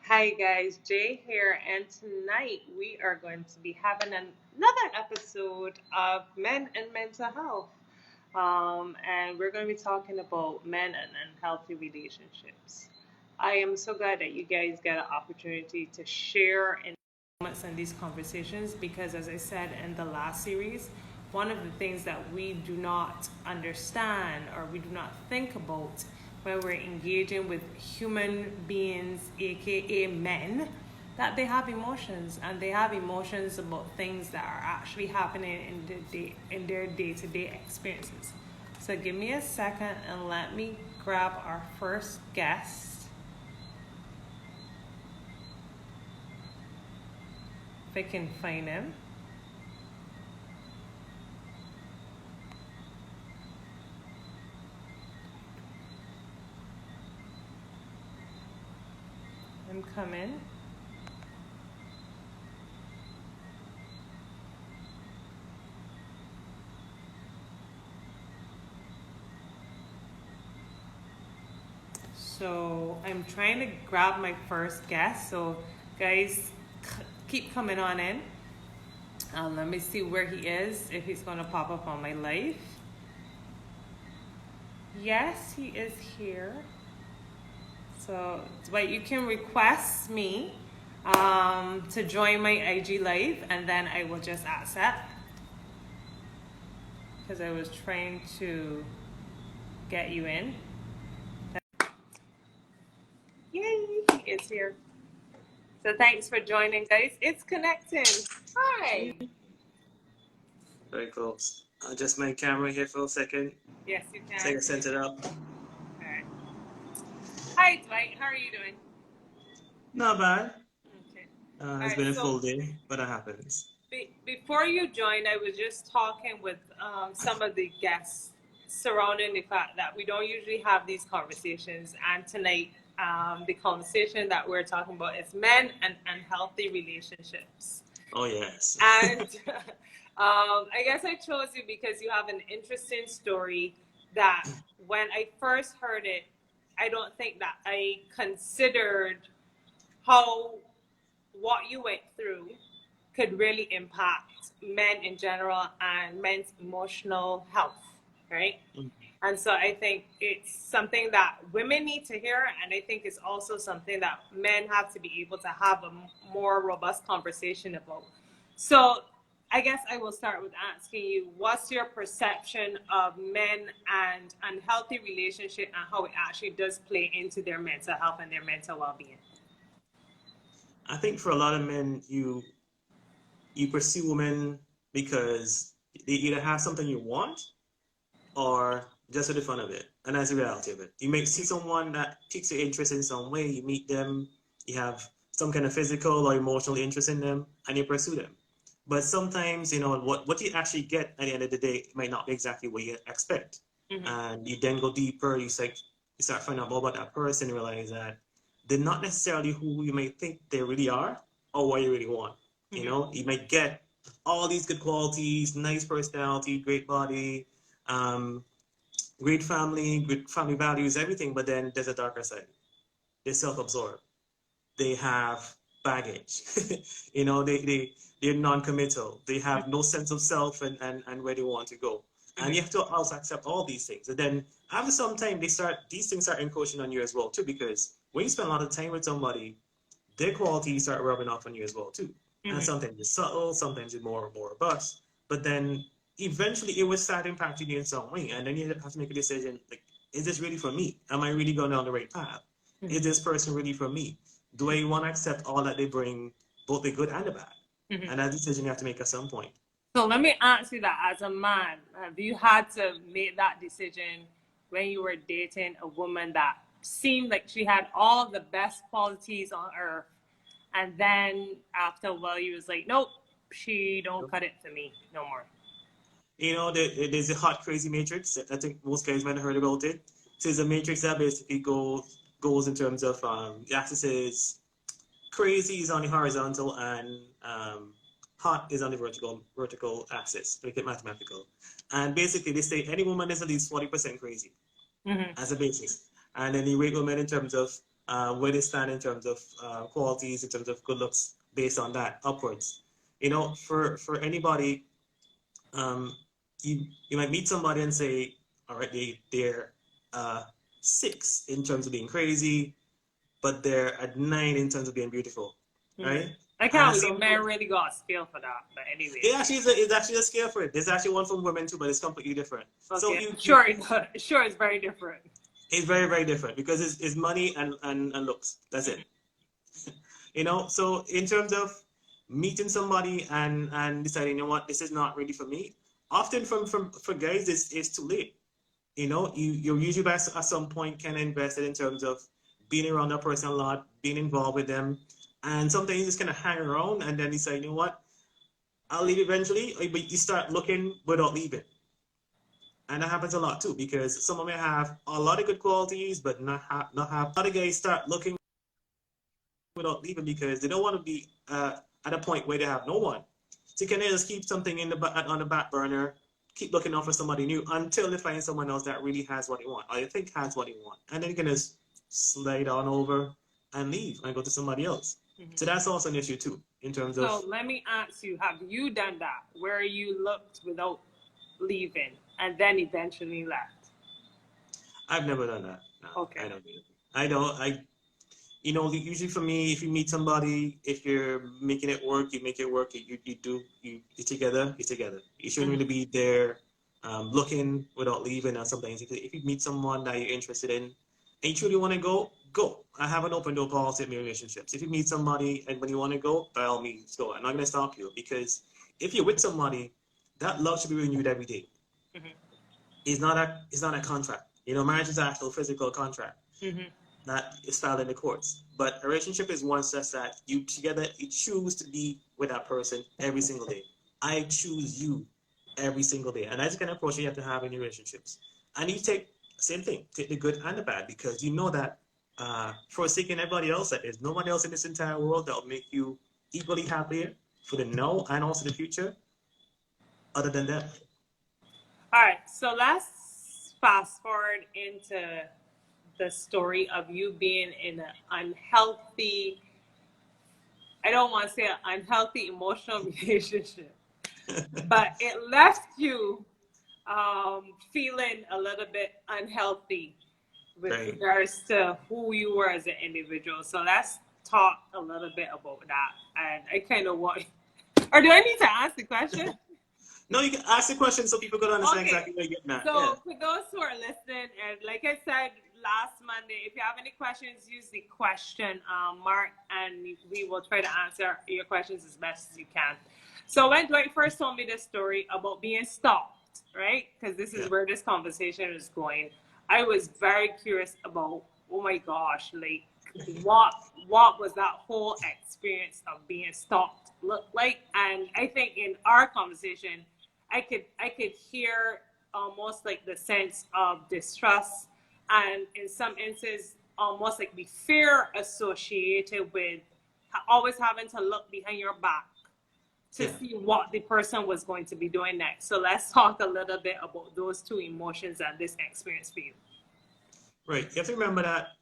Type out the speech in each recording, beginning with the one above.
Hi guys, Jay here, and tonight we are going to be having another episode of Men and Mental Health. And we're going to be talking about men and unhealthy relationships. I am so glad that you guys get an opportunity to share in moments in these conversations because, as I said in the last series, one of the things that we do not understand or we do not think about when we're engaging with human beings, aka men, that they have emotions and they have emotions about things that are actually happening in their day-to-day experiences. So give me a second and let me grab our first guest. If I can find him. I'm coming. So I'm trying to grab my first guest. So guys, keep coming on in. Let me see where he is, if he's going to pop up on my live. Yes, he is here. So, but you can request me to join my IG live, and then I will just accept. Because I was trying to get you in. Yay, he is here. So thanks for joining, guys. It's connecting. Hi. Very cool. I'll adjust my camera here for a second. Yes, you can. So I can set it up. All right. Hi, Dwight. How are you doing? Not bad. Okay. It's been a full day, but that happens. Before you joined, I was just talking with some of the guests surrounding the fact that we don't usually have these conversations. And tonight, the conversation that we're talking about is men and unhealthy relationships. Oh, yes. And I guess I chose you because you have an interesting story that when I first heard it, I don't think that I considered how what you went through could really impact men in general and men's emotional health, right? And so I think it's something that women need to hear, and I think it's also something that men have to be able to have a more robust conversation about. So I guess I will start with asking you, what's your perception of men and unhealthy relationship and how it actually does play into their mental health and their mental well-being? I think for a lot of men, you pursue women because they either have something you want or just for the fun of it. And that's the reality of it. You may see someone that piques your interest in some way, you meet them, you have some kind of physical or emotional interest in them, and you pursue them. But sometimes, what you actually get at the end of the day might not be exactly what you expect. Mm-hmm. And you then go deeper, you start finding out more about that person, realize that they're not necessarily who you may think they really are or what you really want. Mm-hmm. You might get all these good qualities, nice personality, great body, um, great family values, everything, but then there's a darker side. They're self-absorbed. They have baggage. They're non-committal. They have no sense of self and where they want to go. And you have to also accept all these things. And then after some time, these things start encroaching on you as well too, because when you spend a lot of time with somebody, their qualities start rubbing off on you as well too. And sometimes it's subtle, sometimes it's more robust. But then eventually it will start impacting you in some way. And then you have to make a decision, like, is this really for me? Am I really going down the right path? Is this person really for me? Do I want to accept all that they bring, both the good and the bad? And that decision you have to make at some point. So let me ask you that as a man, have you had to make that decision when you were dating a woman that seemed like she had all the best qualities on earth, and then after a while you was like, nope, she don't cut it for me no more? There's a hot, crazy matrix. I think most guys might have heard about it. So it's a matrix that basically goes in terms of the axis is crazy is on the horizontal and hot is on the vertical axis. Make it mathematical. And basically, they say any woman is at least 40% crazy as a basis. And then you rate women in terms of where they stand in terms of qualities, in terms of good looks, based on that upwards. You know, for anybody, um, you might meet somebody and say, all right, they're 6 in terms of being crazy, but they're at 9 in terms of being beautiful, right? I And can't at believe some men point, really got a scale for that. But anyway, it actually is it's actually a scale for it. There's actually one from women too, but it's completely different. So okay, you sure, sure, it's very different. it's very very different because it's money and looks. That's it. You know. So in terms of meeting somebody and deciding, you know what, this is not really for me. Often from for guys, it's too late. You know, you're usually at some point kind of invested in terms of being around that person a lot, being involved with them, and sometimes you just kind of hang around and then you say, you know what, I'll leave eventually, but you start looking without leaving. And that happens a lot too, because someone may have a lot of good qualities, but not have. A lot of guys start looking without leaving because they don't want to be at a point where they have no one. So you can just keep something on the back burner, keep looking out for somebody new until they find someone else that really has what they want, or you think has what they want, and then you can just slide on over and leave and go to somebody else. So that's also an issue too, in terms of. So let me ask you: have you done that where you looked without leaving and then eventually left? I've never done that. No, Okay. I don't do it. I don't. You know, usually for me, if you meet somebody, if you're making it work, you make it work. You're together, you're together. You shouldn't really be there looking without leaving. Or sometimes, if you meet someone that you're interested in and you truly want to go, go. I have an open door policy in my relationships. If you meet somebody and when you want to go, by all means, go. I'm not going to stop you because if you're with somebody, that love should be renewed every day. It's not a contract. You know, marriage is an actual physical contract. That is filed in the courts. But a relationship is one such that you together, you choose to be with that person every single day. I choose you every single day. And that's the kind of approach you have to have in your relationships. And you take, same thing, take the good and the bad, because you know that forsaking everybody else, that there's nobody else in this entire world that will make you equally happier for the now and also the future, other than that. All right, so let's fast forward into the story of you being in an unhealthy, I don't want to say an unhealthy emotional relationship, but it left you feeling a little bit unhealthy with Right. regards to who you were as an individual. So let's talk a little bit about that. And I kind of want, or do I need to ask the question? No, you can ask the question so people can understand Okay. exactly what you're getting at. Yeah. So for those who are listening, and like I said last Monday, if you have any questions, use the question mark, and we will try to answer your questions as best as you can. So when Dwight first told me this story about being stalked, right? Because this is Yeah. where this conversation is going. I was very curious about, oh my gosh, like what what was that whole experience of being stalked look like? And I think in our conversation, I could hear almost like the sense of distrust, and in some instances almost like the fear associated with always having to look behind your back to Yeah. see what the person was going to be doing next. So let's talk a little bit about those two emotions and this experience for you. Right. You have to remember that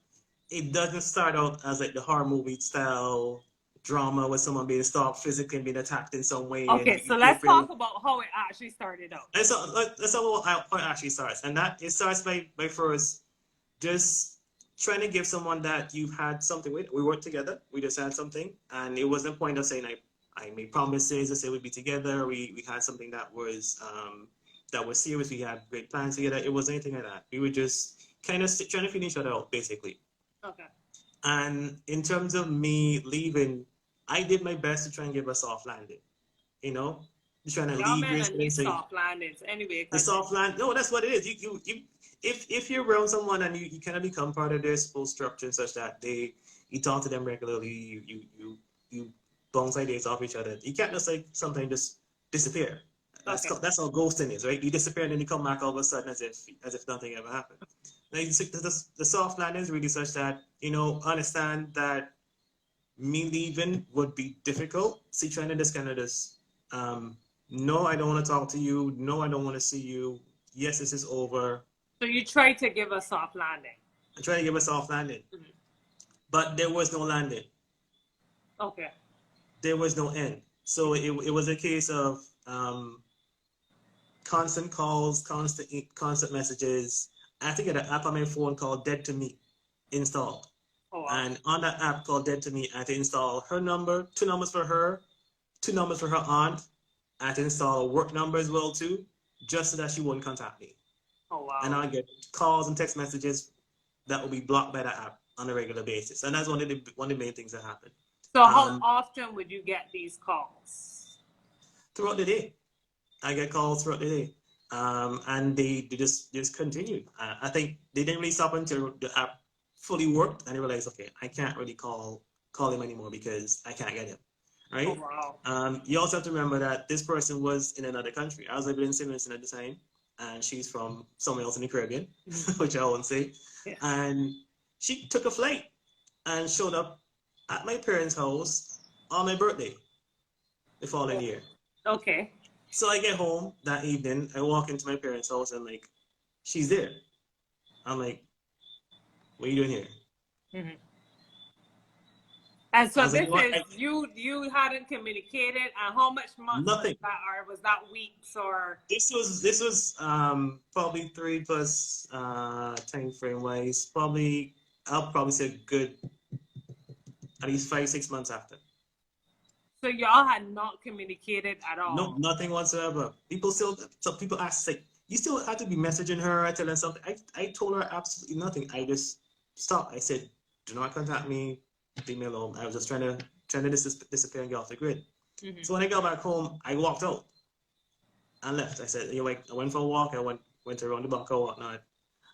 it doesn't start out as like the horror movie style drama with someone being stalked physically and being attacked in some way and Okay, you so feel let's feeling. talk about how it actually started out. That's how it actually starts. And that it starts by first just trying to give someone that you've had something with. We worked together, we just had something, and it wasn't a point of saying I made promises, I said we'd be together, we had something that was serious, we had great plans together. It wasn't anything like that. We were just kind of trying to feel each other out basically. Okay. And in terms of me leaving, I did my best to try and give a soft landing. You know, trying to Y'all leave men gracefully and and these say soft landings. Anyway, the continue. soft land. No, that's what it is. If you're around someone and you kind of become part of their full structure, such that you talk to them regularly, you bounce ideas off each other. You can't just like something just disappear. Okay. That's how ghosting is, right? You disappear and then you come back all of a sudden as if nothing ever happened. Like the soft landing is really such that understand that me leaving would be difficult. See, trying to just kind of just, no, I don't want to talk to you. No, I don't want to see you. Yes, this is over. So you try to give a soft landing. I try to give a soft landing. Mhm. but there was no landing. Okay. There was no end. So it was a case of constant calls, constant messages. I had to get an app on my phone called Dead to Me installed. Oh wow. And on that app called Dead to Me, I had to install her number, two numbers for her, two numbers for her aunt. I had to install a work number as well too, just so that she wouldn't contact me. Oh And wow. I get calls and text messages that will be blocked by that app on a regular basis. And that's one of the main things that happened. So how Um, often would you get these calls? Throughout the day, I get calls throughout the day. And they just continued. I think they didn't really stop until the app fully worked, and they realized, okay, I can't really call him anymore because I can't get him, Oh right? wow. You also have to remember that this person was in another country. I was living in St. Vincent at the time, and she's from somewhere else in the Caribbean, which I won't say. Yeah. And she took a flight and showed up at my parents' house on my birthday the following year. Okay. So I get home that evening. I walk into my parents' house and like, she's there. I'm like, what are you doing here? Mm-hmm. And I so was like, this you know what? is you hadn't communicated, and how much months was Nothing. that, or was that weeks, or? This was probably 3 plus time frame wise. Probably I'll probably say good at least 5 6 months after. So y'all had not communicated at No, all. nothing whatsoever. People still, some people ask like, you still have to be messaging her, telling something. I told her absolutely nothing. I just stopped. I said, do not contact me. Leave me alone. I was just trying to disappear and get off the grid. Mm-hmm. So when I got back home, I walked out and left. I said, you know, I went for a walk. I went around the block or whatnot.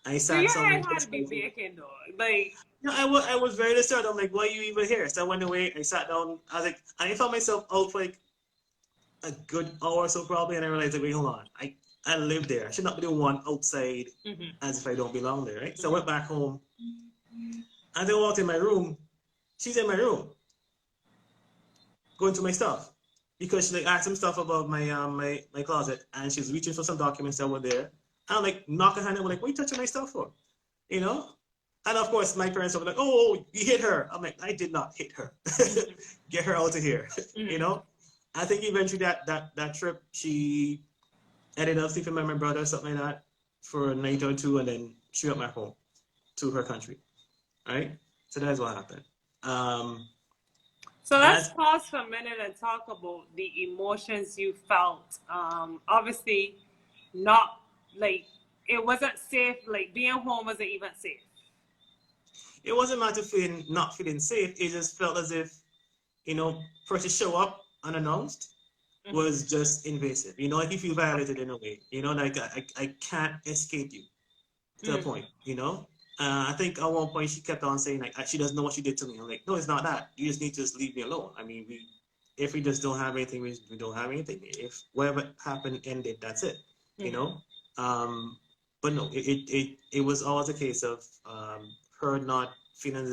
I So sat your somewhere head had to just be by. vacant though. Like, No, I was very disturbed. I'm like, why are you even here? So I went away. I sat down. I was like, I found myself out for like a good hour or so probably, and I realized like, wait, hold on. I live there. I should not be the one outside mm-hmm. as if I don't belong there, right? So I went back home. And I walked in my room. She's in my room, going through my stuff. Because she like asked some stuff about my closet and she's reaching for some documents that were there. And I'm like knocking her and I'm like, what are you touching my stuff for? You know? And of course my parents were like, oh, you hit her. I'm like, I did not hit her. Mm-hmm. Get her out of here. You Mm-hmm. know? I think eventually that trip she ended up sleeping with my brother or something like that for a night or two and then she went back home to her country. Right? So that's what happened. Um, So let's as pause for a minute and talk about the emotions you felt. Obviously, not like it wasn't safe. Like being home wasn't even safe. it wasn't a matter of feeling not feeling safe. It just felt as if, for it to show up unannounced Mm-hmm. was just invasive. Like you feel violated in a way. Like I can't escape you to a Mm-hmm. point. I think at one point she kept on saying like she doesn't know what she did to me. I'm like, no, it's not that. You just need to just leave me alone. I mean, if we just don't have anything, we don't have anything. If whatever happened ended, that's it. You Mm-hmm. know. Um, but no, it was always a case of her not feeling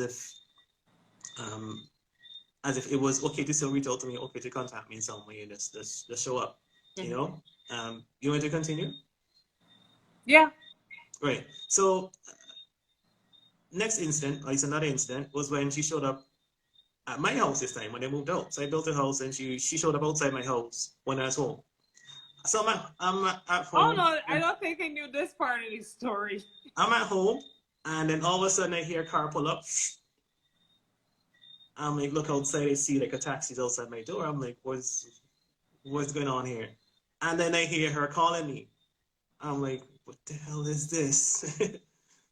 um, as if it was okay to still reach out to me, okay to contact me in some way, and just show up. You Mm-hmm. know. You want to continue? Yeah. Right. So next incident, or it's another incident, was when she showed up at my house this time when they moved out. So I built a house and she showed up outside my house when I was home. So I'm at Oh home. no, I don't think I knew this part of the story. I'm at home, and then all of a sudden I hear a car pull up. I'm like, look outside. I see like a taxi's outside my door. I'm like, what's going on here? And then I hear her calling me. I'm like, what the hell is this?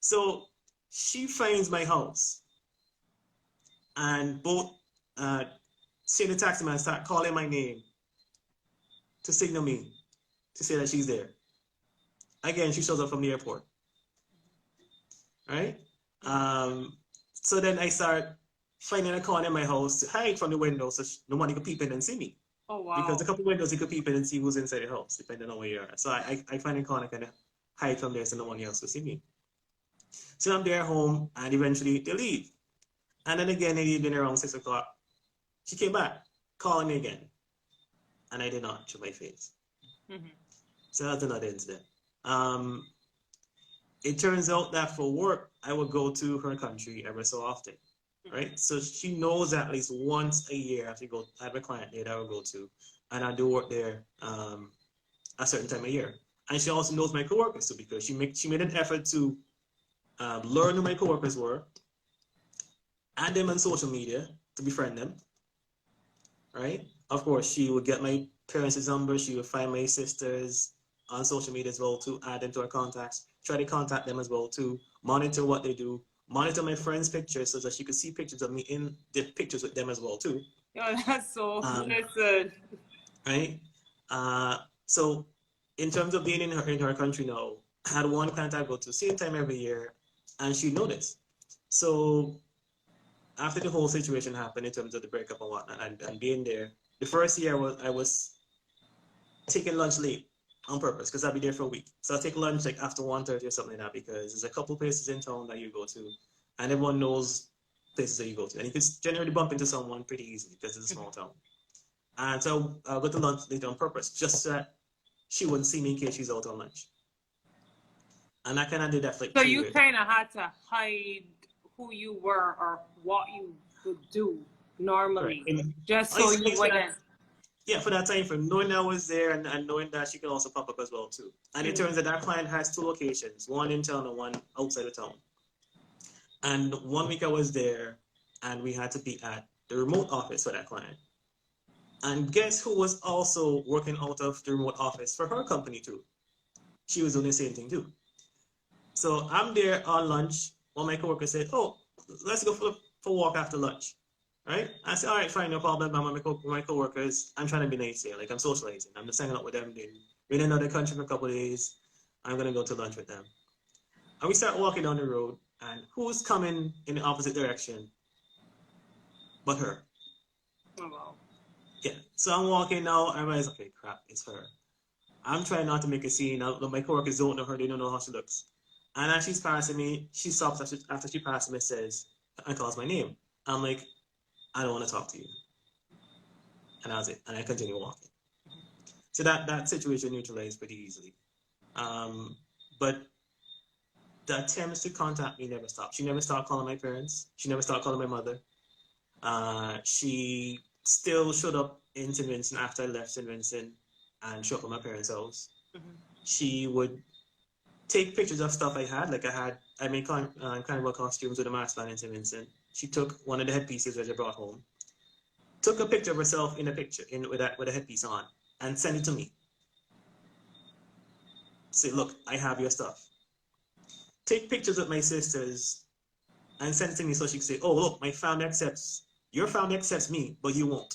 So she finds my house, and both she and the taxi man start calling my name to signal me to say that she's there. Again, she shows up from the airport, right? So then I start finding a corner in my house to hide from the window so nobody could peep in and see me. Oh Because a wow. couple of windows you could peep in and see who's inside the house, depending on where you are. So I find a corner kind of hide from there so no one else will see me. So I'm there home and eventually they leave. And then again, they leave in around 6 o'clock. She came back, calling me again. And I did not show my face. Mm-hmm. So that's another incident. Um, it turns out that for work, I would go to her country every so often. right? So she knows at least once a year I have a client there that I will go to, and I do work there a certain time of year. And she also knows my coworkers too because she made an effort to learn who my coworkers were, add them on social media to befriend them, right? Of course, she would get my parents' number. She would find my sisters on social media as well to add them to her contacts. Try to contact them as well to monitor what they do. Monitor my friends' pictures so that she could see pictures of me in the pictures with them as well too. Yo, that's so. Um, Listen. right? So in terms of being in her country now, I had one client I go to same time every year, and she noticed. So after the whole situation happened in terms of the breakup and whatnot, and being there, the first year I was taking lunch late on purpose because I'll be there for a week. So I'll take lunch like after 1:30 or something like that because there's a couple places in town that you go to, and everyone knows places that you go to, and you can generally bump into someone pretty easily because it's a small town. And so I'll go to lunch late on purpose just so that she wouldn't see me in case she's out on lunch. And I kind of did that for like So 3 you years. kind of had to hide who you were or what you would do normally, just so you wouldn't. Yeah, for that time frame, knowing I was there and knowing that she could also pop up as well too. And it turns out that client has two locations, one in town and one outside of town. And 1 week I was there and we had to be at the remote office for that client. And guess who was also working out of the remote office for her company too? She was doing the same thing too. So I'm there on lunch. One of my coworkers said, "Oh, let's go for a walk after lunch." Right? I said, "All right, fine, no problem. I'm with my coworkers. I'm trying to be nice here. Like I'm socializing. I'm just hanging out with them. We're in another country for a couple of days. I'm gonna go to lunch with them." And we start walking down the road, and who's coming in the opposite direction but her? Oh, wow. Yeah. So I'm walking now. I realize, okay, crap, it's her. I'm trying not to make a scene. My coworkers don't know her. They don't know how she looks. And as she's passing me, she stops after she passes me, says, and calls my name. I'm like, I don't want to talk to you. And that was it. And I continue walking. So that situation neutralized pretty easily. But the attempts to contact me never stopped. She never stopped calling my parents. She never stopped calling my mother. She still showed up in St. Vincent after I left St. Vincent and showed up at my parents' house. She would take pictures of stuff I had. Like I made carnival costumes with a mask on in St. Vincent. She took one of the headpieces that I brought home, took a picture of herself in a picture with a headpiece on, and sent it to me. Say, look, I have your stuff. Take pictures of my sisters and send it to me so she can say, oh, look, your family accepts me, but you won't.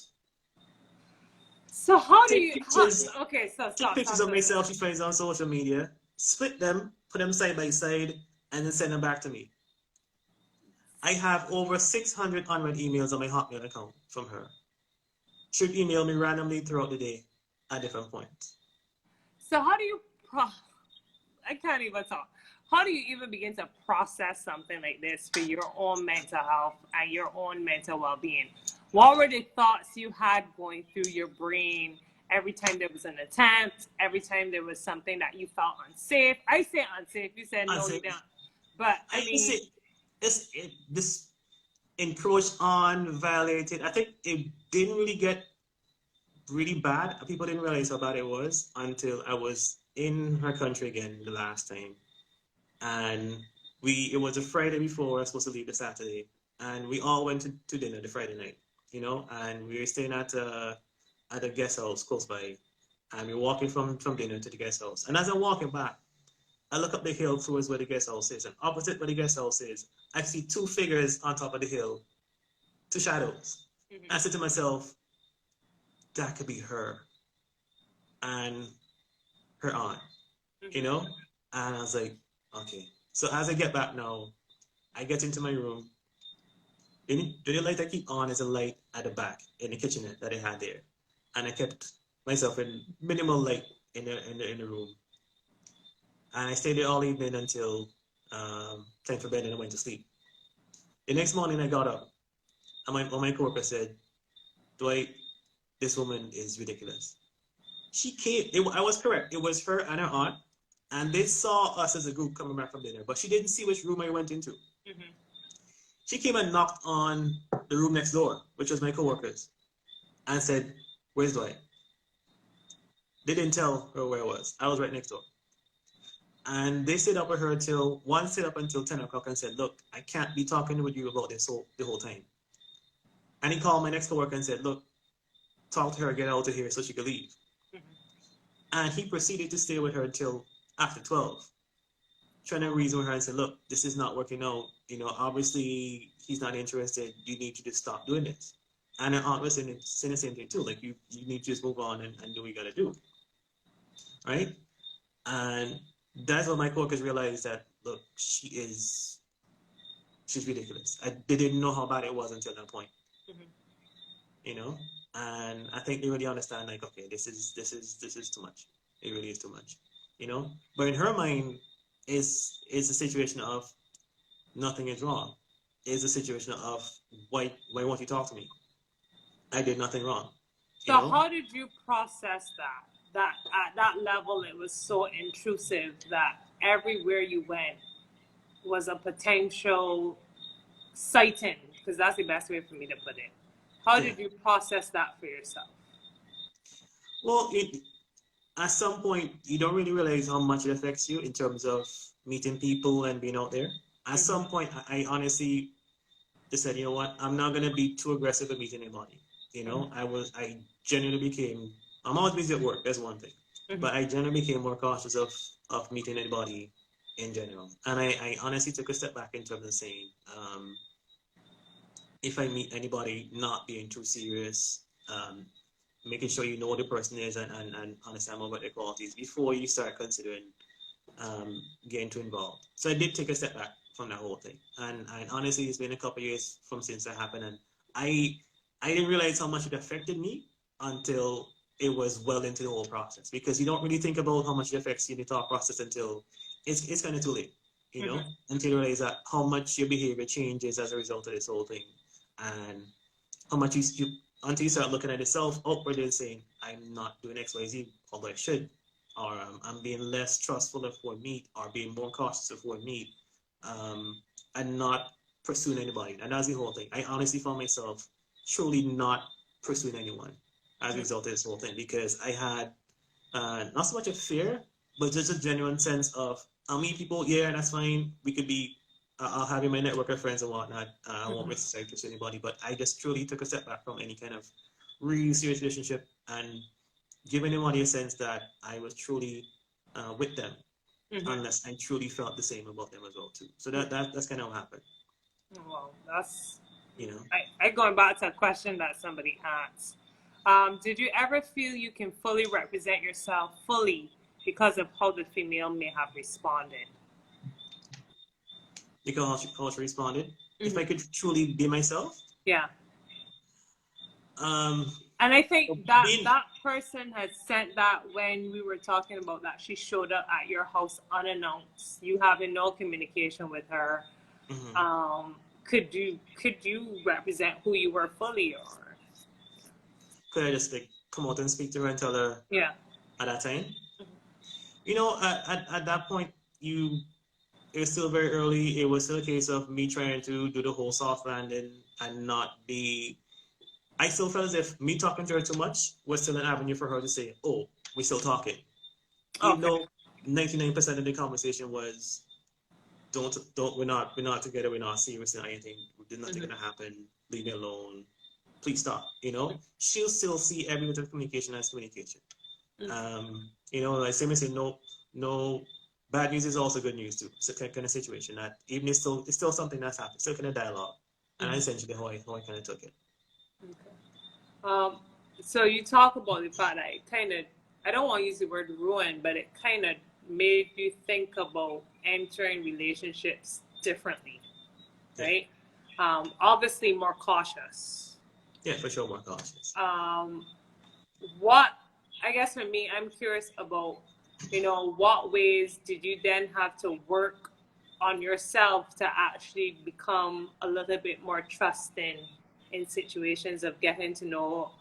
So how do Take you? pictures, Okay, so take stop. pictures of myself she finds on social media, split them, put them side by side, and then send them back to me. I have over 600 unread emails on my Hotmail account from her. She would email me randomly throughout the day at different points. So how do you? I can't even talk. How do you even begin to process something like this for your own mental health and your own mental well-being? What were the thoughts you had going through your brain every time there was an attempt, every time there was something that you felt unsafe? I say unsafe. You said no, you don't. But I mean, this encroached on, violated. I think it didn't really get really bad. People didn't realize how bad it was until I was in her country again the last time. And it was a Friday before I was supposed to leave the Saturday. And we all went to dinner the Friday night, and we were staying at a guest house close by. And we were walking from dinner to the guest house. And as I'm walking back, I look up the hill towards where the guest house is. And opposite where the guest house is, I see two figures on top of the hill, two shadows. I said to myself, that could be her and her aunt, And I was like, okay. So as I get back now, I get into my room. The light I keep on is a light at the back in the kitchenette that I had there. And I kept myself in minimal light in the room. And I stayed there all evening until time for bed and I went to sleep. The next morning I got up and my coworker said, Dwight, this woman is ridiculous. She came, I was correct. It was her and her aunt. And they saw us as a group coming back from dinner, but she didn't see which room I went into. She came and knocked on the room next door, which was my coworkers, and said, "Where's Dwight?" They didn't tell her where I was. I was right next door. And they stayed up with her till one stayed up until 10 o'clock and said, "Look, I can't be talking with you about this the whole time." And he called my next coworker and said, "Look, talk to her, get out of here so she could leave." And he proceeded to stay with her until after 12, trying to reason with her and say, "Look, this is not working out. Obviously he's not interested. You need to just stop doing this." And her aunt was saying the same thing too. Like, you need to just move on and do what you gotta do. Right? And that's what my coworkers realized, that look, she's ridiculous. They didn't know how bad it was until that point. Mm-hmm. You know? And I think they really understand, like, okay, this is too much. It really is too much. But in her mind, is a situation of nothing is wrong. Is a situation of why won't you talk to me? I did nothing wrong. So how did you process that? That at that level it was so intrusive that everywhere you went was a potential sighting, because that's the best way for me to put it. How did you process that for yourself? Well, at some point you don't really realize how much it affects you in terms of meeting people and being out there. At some point, I honestly just said, you know what, I'm not gonna be too aggressive at meeting anybody. I genuinely became. I'm always busy at work. That's one thing, but I generally became more cautious of meeting anybody in general. And I honestly took a step back in terms of saying, if I meet anybody, not being too serious, making sure you know what the person is and understand more about their qualities before you start considering getting too involved. So I did take a step back from that whole thing. And honestly, it's been a couple of years from since that happened. And I didn't realize how much it affected me until it was well into the whole process. Because you don't really think about how much it affects you in the thought process until it's kind of too late, until you realize that how much your behavior changes as a result of this whole thing. And how much you until you start looking at yourself outwardly and saying, I'm not doing X, Y, Z, although I should, or I'm being less trustful of what I meet, or being more cautious of what I meet, and not pursuing anybody. And that's the whole thing. I honestly found myself truly not pursuing anyone as a result of this whole thing, because I had not so much a fear, but just a genuine sense of, I'll meet people, yeah, that's fine. We could be I'll have in my network of friends and whatnot. I won't necessarily pursue anybody, but I just truly took a step back from any kind of really serious relationship and giving anybody a sense that I was truly with them, unless I truly felt the same about them as well too. So that's kind of what happened. Well, that's I going back to a question that somebody asked. Did you ever feel you can fully represent yourself fully because of how the female may have responded? Because how she responded. If I could truly be myself. Yeah. And I think that person had sent that when we were talking about that. She showed up at your house unannounced. You having no communication with her. Could you represent who you were fully, or could I just come out and speak to her and tell her? Yeah. At that time, at that point, it was still very early. It was still a case of me trying to do the whole soft landing and not be. I still felt as if me talking to her too much was still an avenue for her to say, "Oh, we're still talking," even though 99% of the conversation was, "Don't, we're not together. We're not serious or anything. There's nothing gonna happen. Leave me alone. Please stop." She'll still see every bit of communication as communication. Like Sammy said, no. Bad news is also good news too. It's a kind of situation that even it's still something that's happened. Still kind of dialogue, and essentially how I kind of took it. Okay. So you talk about the fact that it kind of, I don't want to use the word ruin, but it kind of made you think about entering relationships differently, right? Obviously more cautious. Yeah, for sure, more cautious. What, I guess for me, I'm curious about, what ways did you then have to work on yourself to actually become a little bit more trusting in situations of getting to know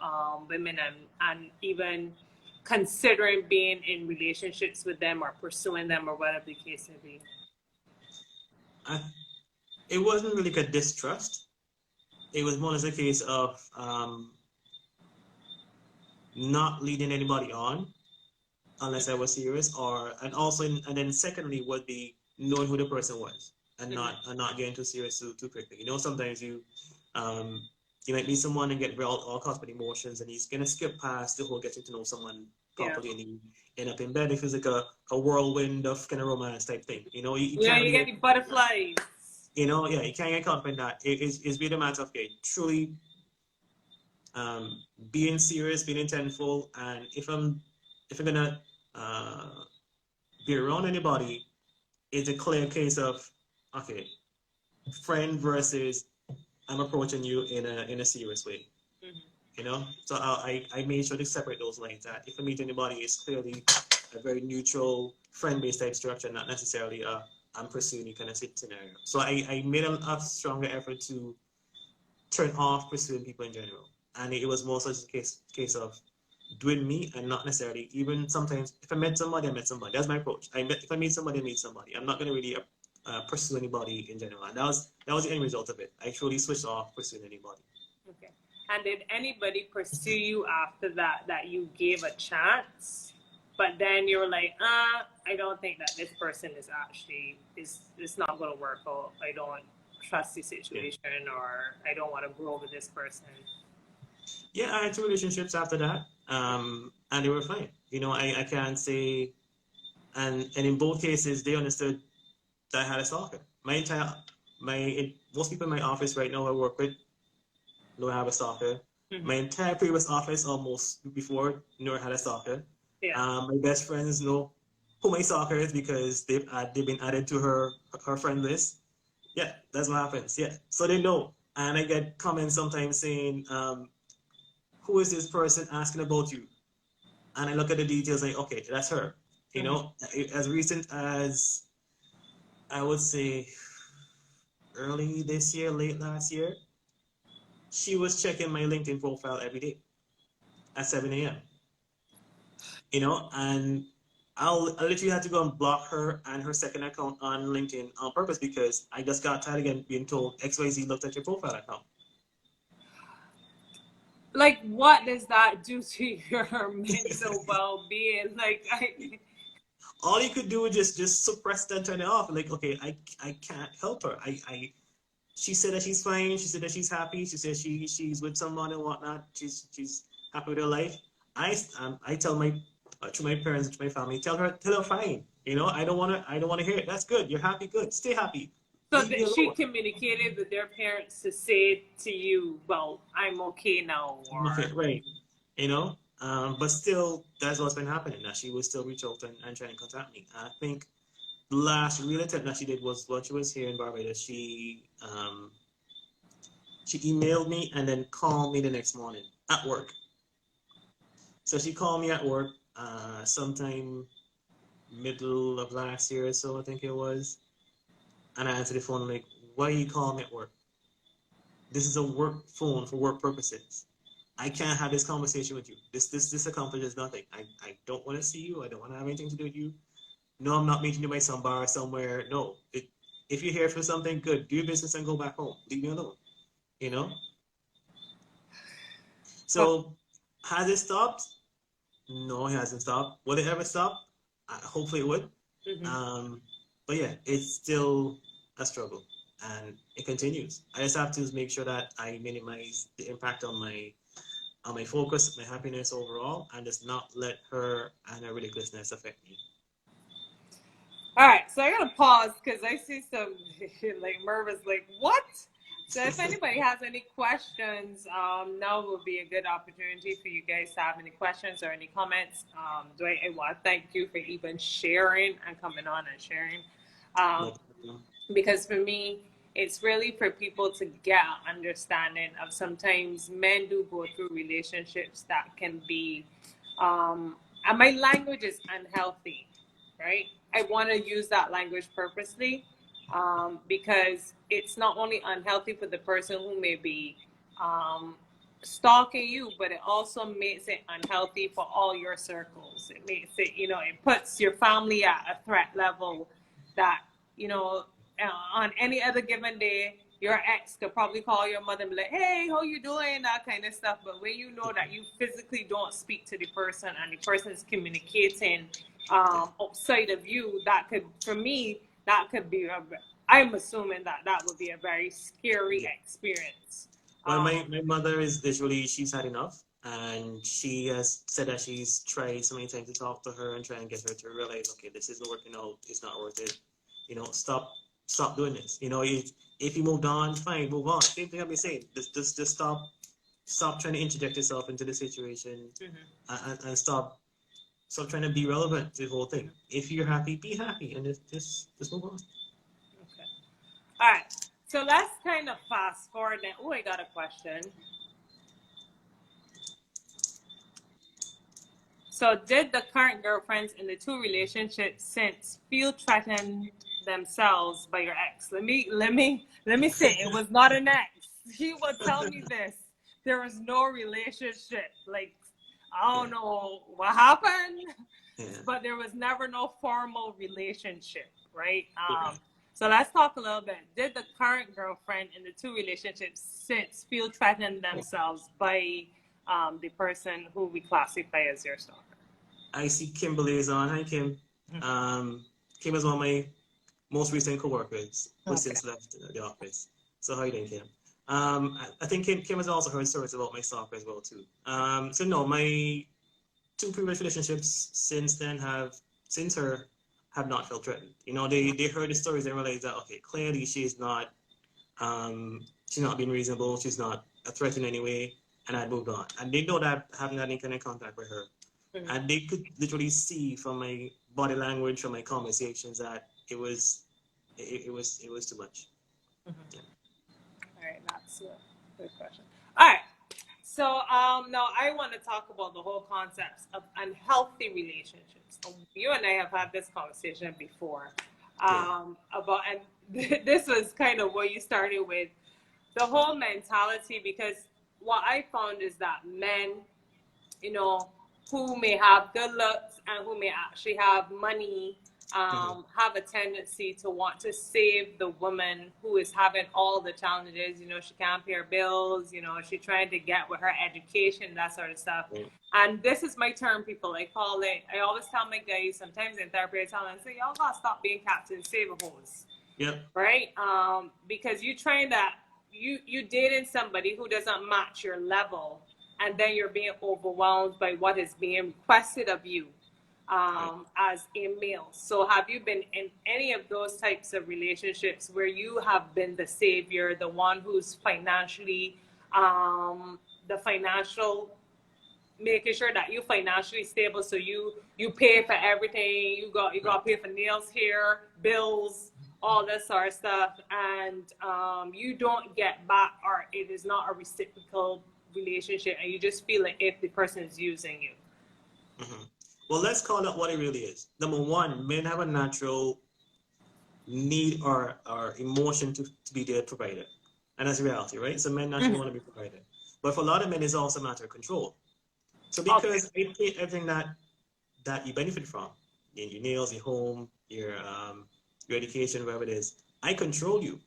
women and even considering being in relationships with them or pursuing them or whatever the case may be? it wasn't really a distrust. It was more as a case of not leading anybody on unless I was serious, or and also and then secondly would be knowing who the person was and not getting too serious too quickly. You know, sometimes um you might meet someone and get all caught with emotions, and he's gonna skip past the whole getting to know someone Yeah. properly, and you end up in bed. It feels like a whirlwind of kind of romance type thing. You know, you Yeah, can't you really get get the butterflies. you know, yeah, you can't get caught up in that. It's really a matter of okay, truly being serious, being intentful, and if I'm gonna uh, be around anybody, it's a clear case of okay, friend versus I'm approaching you in a serious way. You know, so I made sure to separate those lines. That if I meet anybody, it's clearly a very neutral friend based type structure, not necessarily a I'm pursuing you kind of scenario. So I made a stronger effort to turn off pursuing people in general, and it was more such a case of doing me and not necessarily even sometimes if I met somebody, I met somebody. That's my approach. If I meet somebody, I meet somebody. I'm not going to really pursue anybody in general, and that was the end result of it. I truly switched off pursuing anybody. Okay. And did anybody pursue you after that that you gave a chance, but then you were like, I don't think that this person is actually is it's not going to work out. I don't trust the Yeah, situation, or I don't want to grow with this person. yeah. I had two relationships after that, and they were fine. You know, I can't say, and in both cases, they understood that I had a stalker. Most people in my office right now I work with know I have a stalker. My Mm-hmm. entire previous office, almost before, knew I had a stalker. Yeah. My best friends know who my stalker is because they've been added to her friend list. Yeah, that's what happens. Yeah, so they know, and I get comments sometimes saying, "Who is this person asking about you?" And I look at the details, like, okay, that's her. You Mm-hmm. know, as recent as I would say early this year, late last year, she was checking my LinkedIn profile every day at 7 a.m. You know, and I literally had to go and block her and her second account on LinkedIn on purpose because I just got tired again being told XYZ looked at your profile account. Like, what does that do to your mental well-being? Like, All you could do is just suppress that and turn it off. Like, okay, I can't help her. She said that she's fine. She said that she's happy. She said she's with someone and whatnot. She's happy with her life. I tell my to my parents, to my family, tell her fine. You know, I don't wanna hear it. That's good. You're happy. Good. Stay happy. so Leave me that she alone. communicated with their parents to say to you, "Well, I'm okay now," Okay, or right. You know, but still, that's what's been happening. That she will still reach out and try and contact me. I think the last real attempt that she did was when she was here in Barbados. She emailed me and then called me the next morning at work. So she called me at work sometime middle of last year or so, I think it was. And I answered the phone like, why are you calling me at work? This is a work phone for work purposes. I can't have this conversation with you. This accomplishes nothing. I don't want to see you. I don't want to have anything to do with you. No, I'm not meeting you by some bar somewhere. No. If you're here for something, good. Do your business and go back home. Leave me alone. You know? So has it stopped? No, it hasn't stopped. Will it ever stop? Hopefully it would. mm-hmm. Um, but yeah, it's still a struggle, and it continues. I just have to make sure that I minimize the impact on my focus, my happiness overall, and just not let her and her ridiculousness affect me. All right, so I gotta pause because I see some like Merva's like, what? So if anybody has any questions, now will be a good opportunity for you guys to have any questions or any comments. Dwight, I want to thank you for even sharing and coming on and sharing. Um, No problem. because for me, it's really for people to get an understanding of sometimes men do go through relationships that can be, and my language is unhealthy, right? I want to use that language purposely, because it's not only unhealthy for the person who may be um, stalking you, but it also makes it unhealthy for all your circles. It makes it, it puts your family at a threat level that, you know, on any other given day, your ex could probably call your mother and be like, hey, how you doing? That kind of stuff. But when you know that you physically don't speak to the person and the person is communicating outside of you, that could, for me, that could be I'm assuming that that would be a very scary Yeah. experience. Well, my mother is literally, she's had enough. And she has said that she's tried so many times to talk to her and try and get her to realize, okay, this isn't working out. It's not worth it. Stop doing this. If you moved on, fine, move on. Same thing I've been saying. Just stop trying to interject yourself into the situation, and stop trying to be relevant to the whole thing. If you're happy, be happy, and just move on. Okay. All right. So let's kind of fast forward now. Oh, I got a question. So did the current girlfriends in the two relationships since feel threatened themselves by your ex? Let me say it was not an ex. He would tell me this. There was no relationship. Like, I don't know what happened, but there was never no formal relationship, right? So let's talk a little bit. Did the current girlfriend in the two relationships since feel threatened themselves by the person who we classify as your stalker? I see Kimberly is on. Hi, Kim. Kim is one of my most recent coworkers who since left the office. So how are you doing, Kim? I think Kim has also heard stories about my stalker as well too. So no, my two previous relationships since her have not felt threatened. They heard the stories and realized that okay, clearly she's not being reasonable. She's not a threat in any way, and I moved on. And they know that I haven't had any kind of contact with her. And they could literally see from my body language, from my conversations, that it was too much. All right, that's a good question. All right, so now I want to talk about the whole concept of unhealthy relationships. You and I have had this conversation before about, and this was kind of where you started with the whole mentality, because what I found is that men, who may have good looks and who may actually have money, have a tendency to want to save the woman who is having all the challenges. She can't pay her bills, she's trying to get with her education, that sort of stuff. And this is my term, people. I call it, I always tell my guys, sometimes in therapy, I tell them, say, y'all gotta stop being captain, save a hose. Yep. Right? Because you trying that, you dating somebody who doesn't match your level, and then you're being overwhelmed by what is being requested of you as a male. So have you been in any of those types of relationships where you have been the savior, the one who's financially, the financial, making sure that you're financially stable, so you pay for everything, you got to pay for nails, hair, bills, all that sort of stuff, and you don't get back, or it is not a reciprocal relationship, and you just feel like if the person is using you? Well, let's call it what it really is. Number one, men have a natural need or emotion to be their provider. And that's reality, right? So men naturally want to be provided. But for a lot of men, it's also a matter of control. So because I pay everything that you benefit from, your nails, your home, your education, whatever it is, I control you.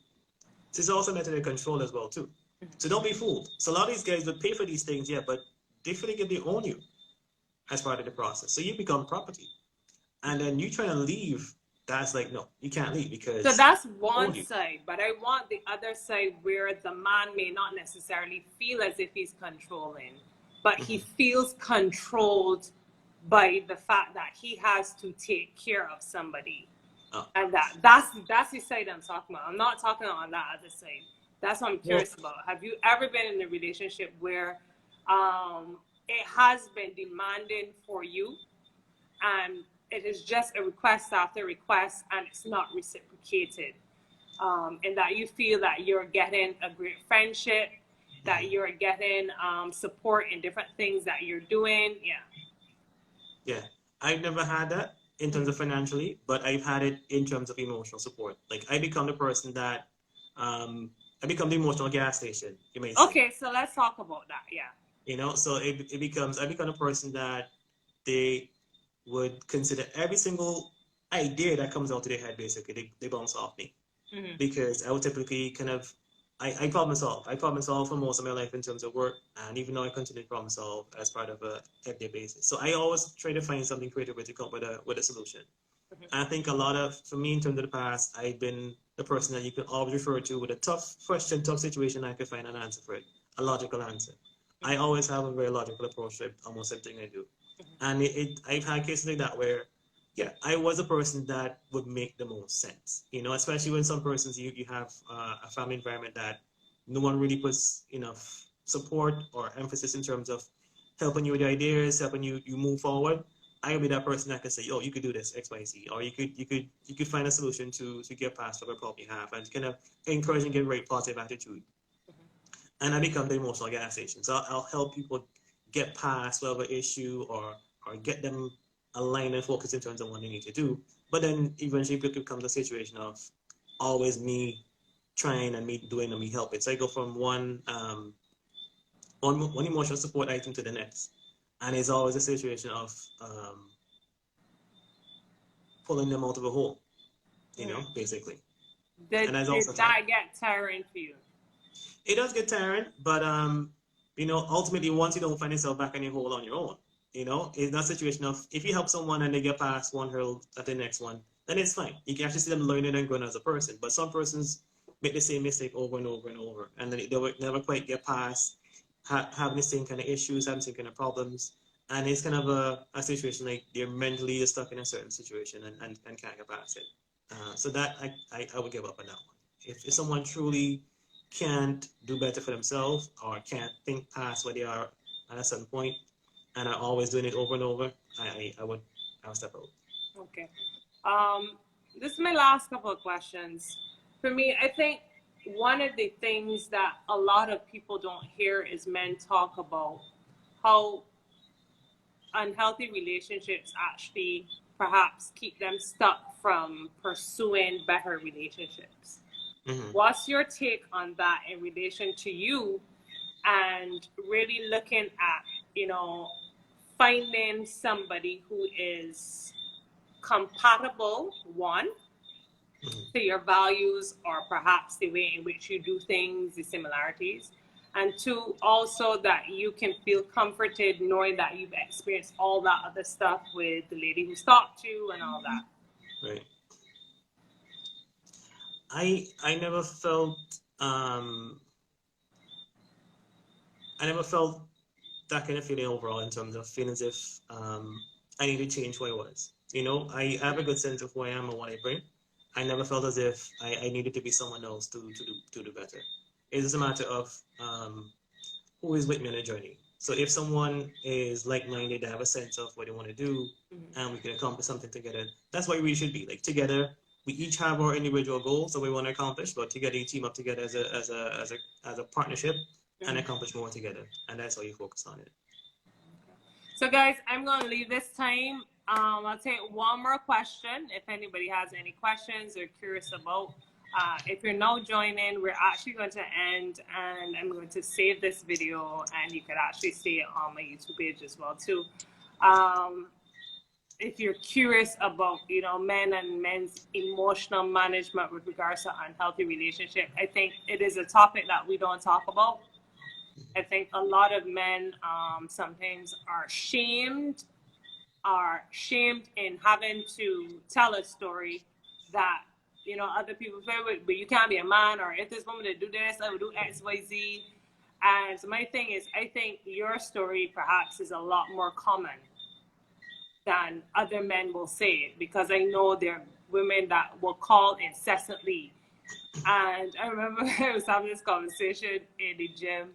So it's also a matter of control as well too. So don't be fooled. So a lot of these guys would pay for these things, yeah, but they feel like they own you as part of the process. So you become property. And then you try to leave, that's like, no, you can't leave because... So that's one side, but I want the other side where the man may not necessarily feel as if he's controlling, but he feels controlled by the fact that he has to take care of somebody. And that's the side I'm talking about. I'm not talking on that other side. That's what I'm curious about. Have you ever been in a relationship where it has been demanding for you, and it is just a request after request, and it's not reciprocated, and that you feel that you're getting a great friendship, that you're getting support in different things that you're doing? Yeah, I've never had that in terms of financially, but I've had it in terms of emotional support. Like I become the person that I become the emotional gas station, you may say. Okay, so let's talk about that. So it becomes, I become a person that they would consider every single idea that comes out of their head, basically. They bounce off me. Mm-hmm. because I would typically kind of I problem solve. I problem solve for most of my life in terms of work, and even though I continue to problem solve as part of a everyday basis. So I always try to find something creative to come with a solution. Mm-hmm. And I think a lot of, for me in terms of the past, I've been the person that you can always refer to with a tough question, tough situation. I can find an answer for it, a logical answer. I always have a very logical approach to almost everything I do, and I've had cases like that where yeah, I was a person that would make the most sense. You know, especially when some persons you have a family environment that no one really puts enough support or emphasis in terms of helping you with your ideas, helping you move forward. I will be that person that can say, "Oh, you could do this X, Y, Z," or you could find a solution to get past whatever problem you have, and kind of encourage and get a very positive attitude. And I become the emotional gas station. So I'll help people get past whatever issue or get them aligned and focused in terms of what they need to do. But then eventually it becomes a situation of always me trying and me doing and me helping. So I go from one emotional support item to the next, and it's always a situation of pulling them out of a hole, basically. And that's Did also time. that get tiring for you? It does get tiring, but ultimately once you don't find yourself back in your hole on your own, it's that situation of if you help someone and they get past one hurdle at the next one, then it's fine. You can actually see them learning and growing as a person. But some persons make the same mistake over and over and over, and then they will never quite get past having the same kind of issues, having the same kind of problems. And it's kind of a situation like they're mentally just stuck in a certain situation and can't get past it. So that I would give up on that one. If someone truly can't do better for themselves or can't think past where they are at a certain point and are always doing it over and over, I would step out. Okay. This is my last couple of questions. For me, I think one of the things that a lot of people don't hear is men talk about how unhealthy relationships actually perhaps keep them stuck from pursuing better relationships. Mm-hmm. What's your take on that in relation to you and really looking at, finding somebody who is compatible, one, to your values or perhaps the way in which you do things, the similarities, and two, also that you can feel comforted knowing that you've experienced all that other stuff with the lady who stalked you and all that. Right. I never felt I never felt that kind of feeling overall in terms of feeling as if I need to change who I was. I have a good sense of who I am and what I bring. I never felt as if I needed to be someone else to do better. It's just a matter of who is with me on the journey. So if someone is like-minded, they have a sense of what they want to do, and we can accomplish something together, that's what we should be. Like together, we each have our individual goals that we want to accomplish, but together you team up together as a partnership and accomplish more together. And that's how you focus on it. So, guys, I'm going to leave this time. I'll take one more question. If anybody has any questions or curious about, if you're now joining, we're actually going to end, and I'm going to save this video, and you can actually see it on my YouTube page as well too. If you're curious about, men and men's emotional management with regards to unhealthy relationship, I think it is a topic that we don't talk about. I think a lot of men sometimes are shamed in having to tell a story that other people say, but you can't be a man, or if this woman did do this, I would do X, Y, Z. And so my thing is, I think your story perhaps is a lot more common than other men will say it, because I know there are women that will call incessantly. And I remember I was having this conversation in the gym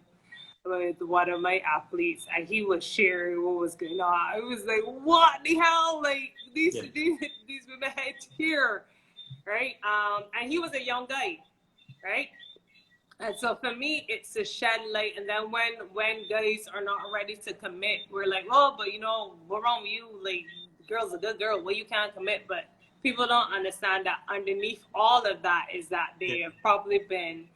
with one of my athletes, and he was sharing what was going on. I was like, what the hell? Like these women had here, right? And he was a young guy, right? And so for me, it's to shed light. And then when guys are not ready to commit, we're like, oh, but what's wrong with you? Like, girl's a good girl. Well, you can't commit. But people don't understand that underneath all of that is that they have probably been,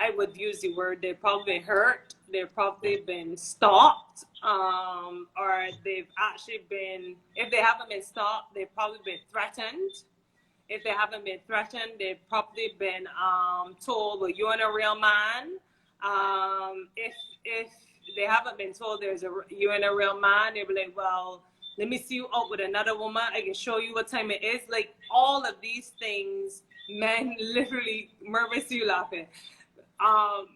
I would use the word, they've probably been hurt. They've probably been stalked. Or they've actually been, if they haven't been stalked, they've probably been threatened. If they haven't been threatened, they've probably been told, well, you're a real man. If they haven't been told you're a real man, they'll be like, well, let me see you out with another woman. I can show you what time it is. Like all of these things, men literally, Mervis, you laughing. Um,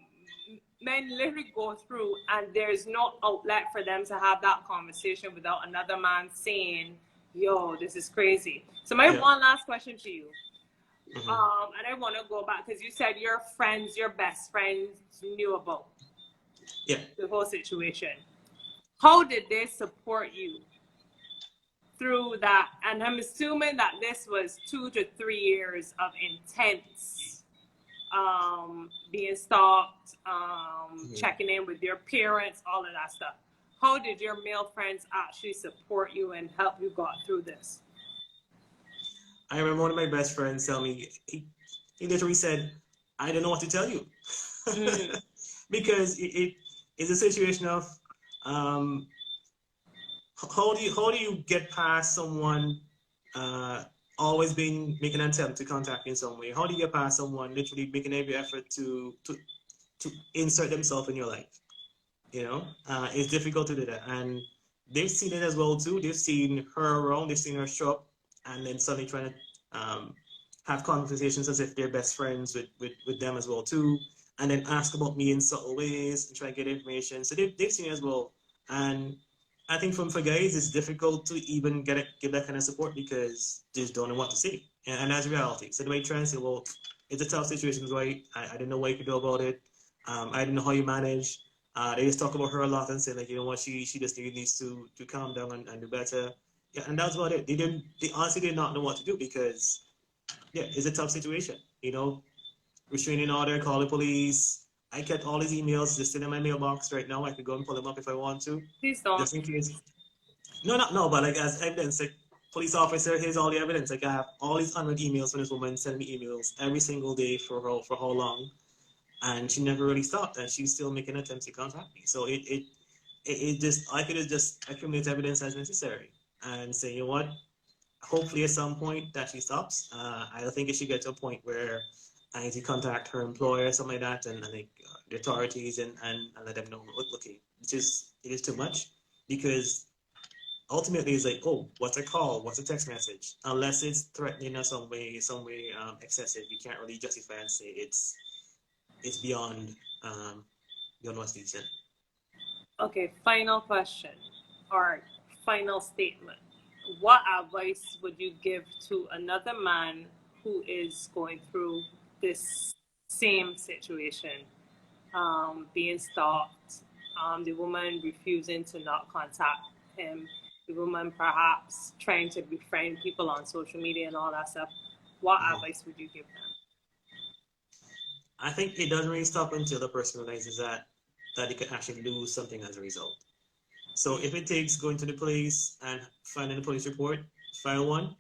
Men literally go through, and there's no outlet for them to have that conversation without another man saying, yo, this is crazy. So my Yeah. one last question to you, Mm-hmm. and I want to go back because you said your friends, your best friends knew about Yeah. the whole situation. How did they support you through that? And I'm assuming that this was 2 to 3 years of intense being stalked, checking in with your parents, all of that stuff. How did your male friends actually support you and help you got through this? I remember one of my best friends tell me, he literally said, I don't know what to tell you. Because it is a situation of um, how do you get past someone uh, always being making an attempt to contact you in some way? How do you get past someone literally making every effort to insert themselves in your life? It's difficult to do that, and they've seen it as well too. They've seen her around, they've seen her show up, and then suddenly trying to have conversations as if they're best friends with them as well too, and then ask about me in subtle ways and try to get information. So they've seen it as well, and I think for guys it's difficult to even give that kind of support because they just don't know what to say, and that's reality. So the way try and say, well, it's a tough situation, right? I didn't know what you could do about it. I didn't know how you manage. They just talk about her a lot and say like, you know what, she just needs to calm down and do better. Yeah, and that's about it. They honestly did not know what to do because yeah, it's a tough situation. Restraining order, call the police. I kept all his emails just in my mailbox right now. I could go and pull them up if I want to, Please don't. just in case. No, but like as evidence, like police officer, here's all the evidence. Like I have all these unread emails from this woman sending me emails every single day for how long, and she never really stopped, and she's still making attempts to contact me. So it just I could have just accumulate evidence as necessary and say, you know what, hopefully at some point that she stops. I don't think it should get to a point where I need to contact her employer or something like that and like the authorities and let them know, look, it is too much because ultimately it's like, oh, what's a call, what's a text message, unless it's threatening or some way excessive, you can't really justify and say it's um, beyond what's decent. Okay, final question or final statement. What advice would you give to another man who is going through this same situation, being stalked, the woman refusing to not contact him, the woman perhaps trying to befriend people on social media and all that stuff? What Mhm. advice would you give them? I think it doesn't really stop until the person realizes that it could actually lose something as a result. So if it takes going to the police and finding a police report, file one.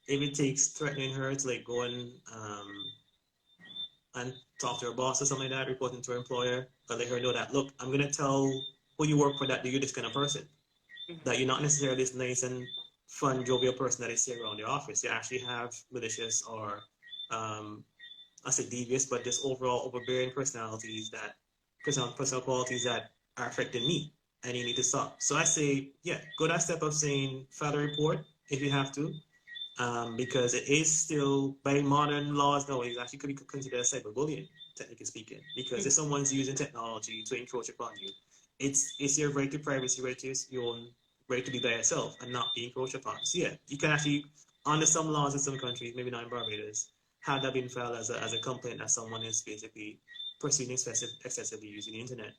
If it takes threatening her to like go and talk to her boss or something like that, reporting to her employer, but let her know that, look, I'm gonna tell who you work for that you're this kind of person. That you're not necessarily this nice and fun, jovial person that they see around the office. You actually have malicious or I say devious, but just overall overbearing personal qualities that are affecting me, and you need to stop. So I say, yeah, go that step of saying file a report if you have to, because it is still by modern laws nowadays actually could be considered cyberbullying, technically speaking, because if someone's using technology to encroach upon you, it's your right to privacy, right to your own right to be by yourself and not be encroached upon. So yeah, you can actually, under some laws in some countries, maybe not in Barbados, have that been filed as a complaint that someone is basically pursuing excessively using the internet.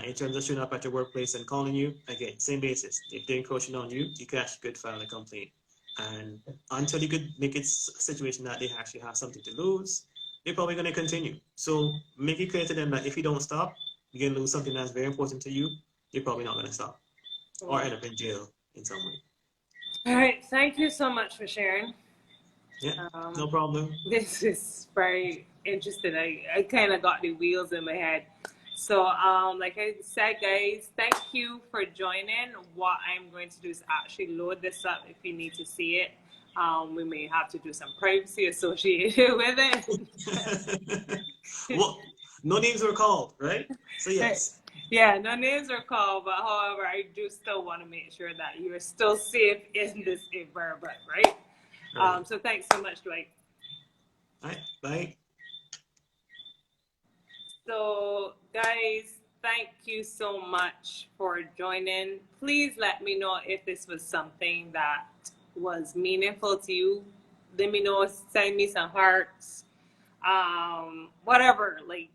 In terms of showing up at your workplace and calling you, again, same basis. If they're encroaching on you, you can actually could file a complaint. And until you could make it a situation that they actually have something to lose, they're probably going to continue. So make it clear to them that if you don't stop, you're going to lose something that's very important to you. You're probably not going to stop or end up in jail in some way. All right, thank you so much for sharing. Yeah, no problem. This is very interesting. I kind of got the wheels in my head. So, like I said, guys, thank you for joining. What I'm going to do is actually load this up if you need to see it. We may have to do some privacy associated with it. Well, no names were called, right? So yes. Yeah, no names are called, but however, I do still want to make sure that you are still safe in this environment, right? Right. So thanks so much, Dwight. All right. Bye. So, guys, thank you so much for joining. Please let me know if this was something that was meaningful to you. Let me know, send me some hearts, whatever. Like,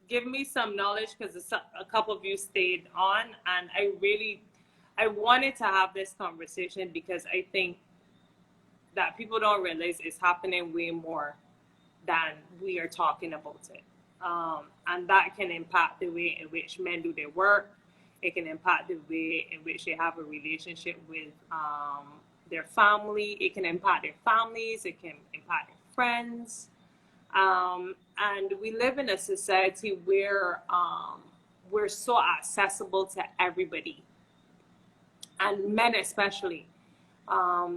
give me some knowledge because a couple of you stayed on, and I wanted to have this conversation because I think that people don't realize it's happening way more than we are talking about it. And that can impact the way in which men do their work. It can impact the way in which they have a relationship with their family. It can impact their families. It can impact their friends. And we live in a society where we're so accessible to everybody, and men especially.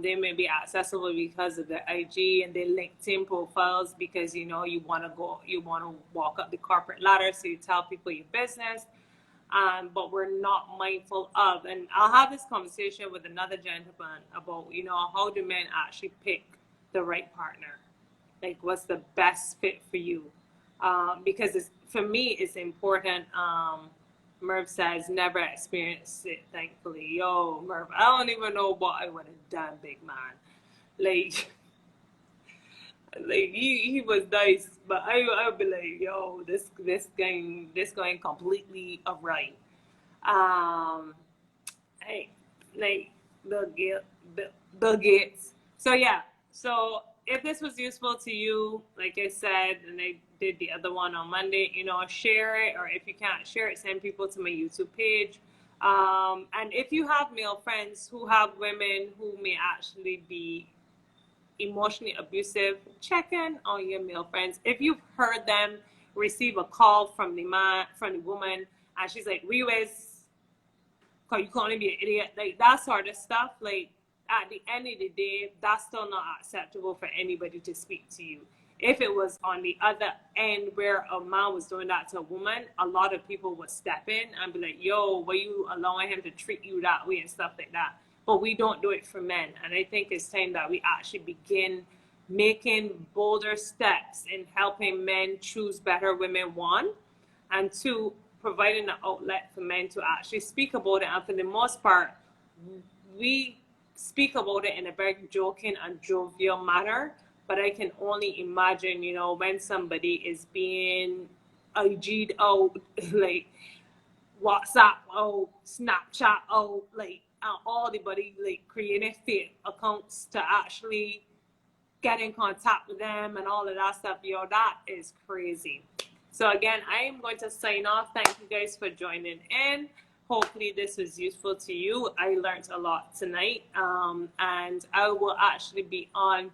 They may be accessible because of their IG and their LinkedIn profiles because you want to walk up the corporate ladder, so you tell people your business. But we're not mindful of, and I'll have this conversation with another gentleman about how do men actually pick the right partner, like what's the best fit for you, because for me it's important. Merv says never experienced it, thankfully. Yo, Merv, I don't even know what I would have done, big man. Like, like he was nice, but I would be like, yo, this going completely right. Um, hey, like the Gates. So yeah. So if this was useful to you, like I said, and I did the other one on Monday, share it, or if you can't share it, send people to my YouTube page. And if you have male friends who have women who may actually be emotionally abusive, check in on your male friends. If you've heard them receive a call from the woman, and she's like, "We was, cause you can only be an idiot," like that sort of stuff. Like at the end of the day, that's still not acceptable for anybody to speak to you. If it was on the other end where a man was doing that to a woman, a lot of people would step in and be like, "Yo, why you allowing him to treat you that way," and stuff like that. But we don't do it for men, and I think it's time that we actually begin making bolder steps in helping men choose better women, one, and two, providing an outlet for men to actually speak about it. And for the most part, we speak about it in a very joking and jovial manner. But I can only imagine, when somebody is being IG'd out, like WhatsApp out, Snapchat out, like all the body like creating fake accounts to actually get in contact with them and all of that stuff. That is crazy. So again, I am going to sign off. Thank you guys for joining in. Hopefully this was useful to you. I learned a lot tonight. And I will actually be on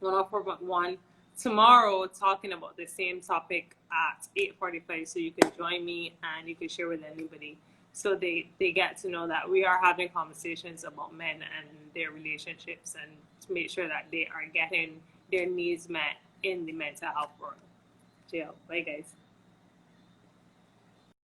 104.1 tomorrow talking about the same topic at 8:45. So you can join me and you can share with anybody. So they get to know that we are having conversations about men and their relationships, and to make sure that they are getting their needs met in the mental health world. Bye, guys.